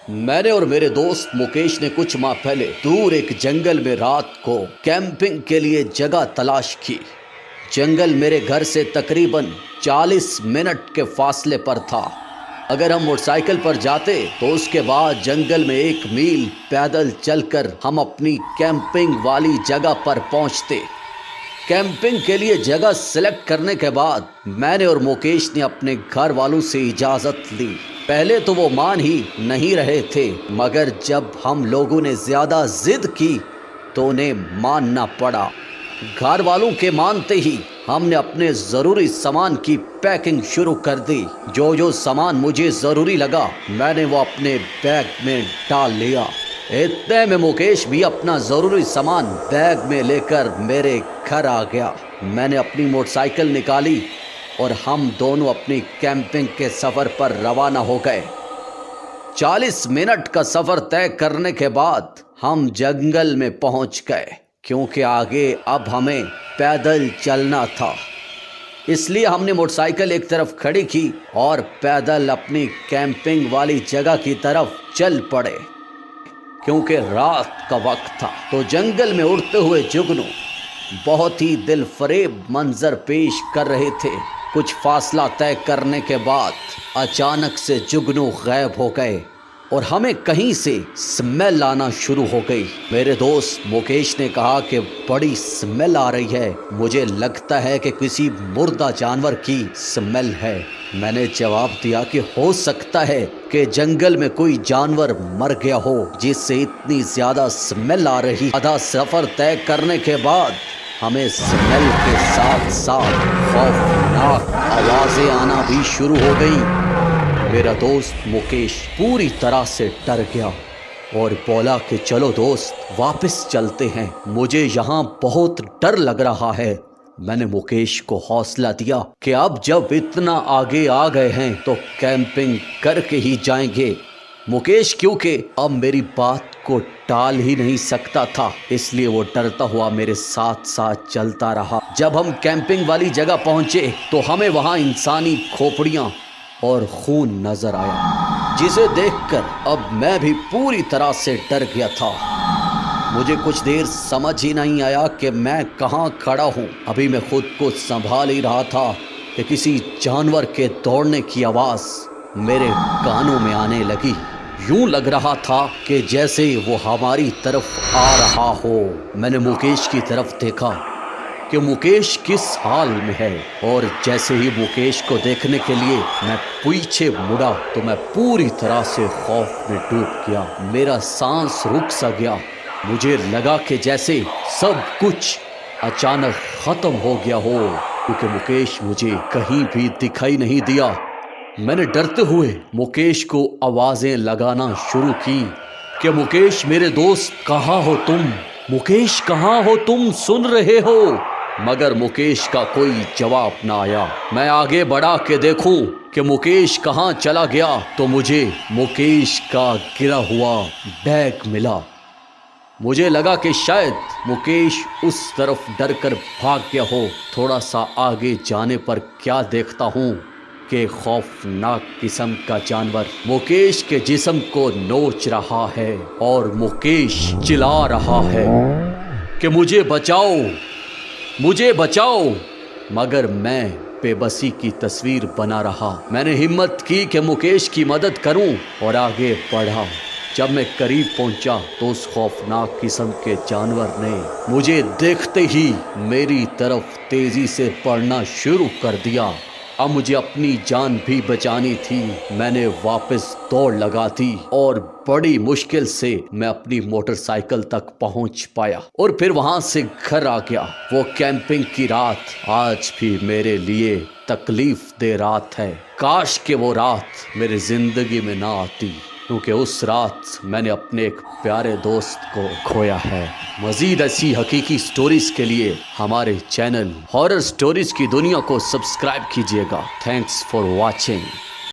मैंने और मेरे दोस्त मुकेश ने कुछ माह पहले दूर एक जंगल में रात को कैंपिंग के लिए जगह तलाश की। जंगल मेरे घर से तकरीबन 40 मिनट के फासले पर था। अगर हम मोटरसाइकिल पर जाते तो उसके बाद जंगल में 1 मील पैदल चलकर हम अपनी कैंपिंग वाली जगह पर पहुंचते। कैंपिंग के लिए जगह सेलेक्ट करने के बाद मैंने और मुकेश ने अपने घर वालों से इजाज़त ली। पहले तो वो मान ही नहीं रहे थे, मगर जब हम लोगों ने ज़्यादा जिद की तो उन्हें मानना पड़ा। घर वालों के मानते ही हमने अपने ज़रूरी सामान की पैकिंग शुरू कर दी। जो जो सामान मुझे ज़रूरी लगा मैंने वो अपने बैग में डाल लिया। इतने में मुकेश भी अपना ज़रूरी सामान बैग में लेकर मेरे घर आ गया। मैंने अपनी मोटरसाइकिल निकाली और हम दोनों अपनी कैंपिंग के सफ़र पर रवाना हो गए। 40 मिनट का सफ़र तय करने के बाद हम जंगल में पहुंच गए, क्योंकि आगे अब हमें पैदल चलना था। इसलिए हमने मोटरसाइकिल एक तरफ खड़ी की और पैदल अपनी कैंपिंग वाली जगह की तरफ चल पड़े। क्योंकि रात का वक्त था तो जंगल में उड़ते हुए जुगनू बहुत ही दिलफरेब मंजर पेश कर रहे थे। कुछ फासला तय करने के बाद अचानक से जुगनू गायब हो गए और हमें कहीं से स्मेल आना शुरू हो गई। मेरे दोस्त मुकेश ने कहा कि बड़ी स्मेल आ रही है, मुझे लगता है कि किसी मुर्दा जानवर की स्मेल है। मैंने जवाब दिया कि हो सकता है कि जंगल में कोई जानवर मर गया हो जिससे इतनी ज़्यादा स्मेल आ रही। आधा सफ़र तय करने के बाद हमें स्मेल के साथ साथ खौफनाक आवाज़ें आना भी शुरू हो गई। मेरा दोस्त मुकेश पूरी तरह से डर गया और बोला कि चलो दोस्त वापस चलते हैं, मुझे यहाँ बहुत डर लग रहा है। मैंने मुकेश को हौसला दिया कि अब जब इतना आगे आ गए हैं तो कैंपिंग करके ही जाएंगे। मुकेश क्योंकि अब मेरी बात को टाल ही नहीं सकता था, इसलिए वो डरता हुआ मेरे साथ साथ चलता रहा। जब हम कैंपिंग वाली जगह पहुंचे तो हमें वहाँ इंसानी खोपड़ियाँ और खून नजर आया, जिसे देखकर अब मैं भी पूरी तरह से डर गया था। मुझे कुछ देर समझ ही नहीं आया कि मैं कहाँ खड़ा हूँ। अभी मैं खुद को संभाल ही रहा था कि किसी जानवर के दौड़ने की आवाज़ मेरे कानों में आने लगी। यूं लग रहा था कि जैसे वो हमारी तरफ आ रहा हो। मैंने मुकेश की तरफ देखा कि मुकेश किस हाल में है, और जैसे ही मुकेश को देखने के लिए मैं पीछे मुड़ा तो मैं पूरी तरह से खौफ में डूब गया। मेरा सांस रुक सा गया। मुझे लगा कि जैसे सब कुछ अचानक ख़त्म हो गया हो, क्योंकि मुकेश मुझे कहीं भी दिखाई नहीं दिया। मैंने डरते हुए मुकेश को आवाज़ें लगाना शुरू की कि मुकेश मेरे दोस्त कहाँ हो तुम, मुकेश कहाँ हो तुम, सुन रहे हो? मगर मुकेश का कोई जवाब ना आया। मैं आगे बढ़ा के देखूं कि मुकेश कहाँ चला गया तो मुझे मुकेश का गिरा हुआ बैग मिला। मुझे लगा कि शायद मुकेश उस तरफ डरकर भाग गया हो। थोड़ा सा आगे जाने पर क्या देखता हूँ कि खौफनाक किस्म का जानवर मुकेश के जिस्म को नोच रहा है और मुकेश चिल्ला रहा है कि मुझे बचाओ, मुझे बचाओ। मगर मैं बेबसी की तस्वीर बना रहा। मैंने हिम्मत की कि मुकेश की मदद करूं और आगे बढ़ा। जब मैं करीब पहुंचा तो उस खौफनाक किस्म के जानवर ने मुझे देखते ही मेरी तरफ तेजी से बढ़ना शुरू कर दिया। अब मुझे अपनी जान भी बचानी थी। मैंने वापस दौड़ लगा दी और बड़ी मुश्किल से मैं अपनी मोटरसाइकिल तक पहुंच पाया और फिर वहां से घर आ गया। वो कैंपिंग की रात आज भी मेरे लिए तकलीफ दे रात है। काश कि वो रात मेरी जिंदगी में ना आती, क्योंकि उस रात मैंने अपने एक प्यारे दोस्त को खोया है। मज़ीद ऐसी हकीकी स्टोरीज़ के लिए हमारे चैनल हॉरर स्टोरीज़ की दुनिया को सब्सक्राइब कीजिएगा। Thanks for watching.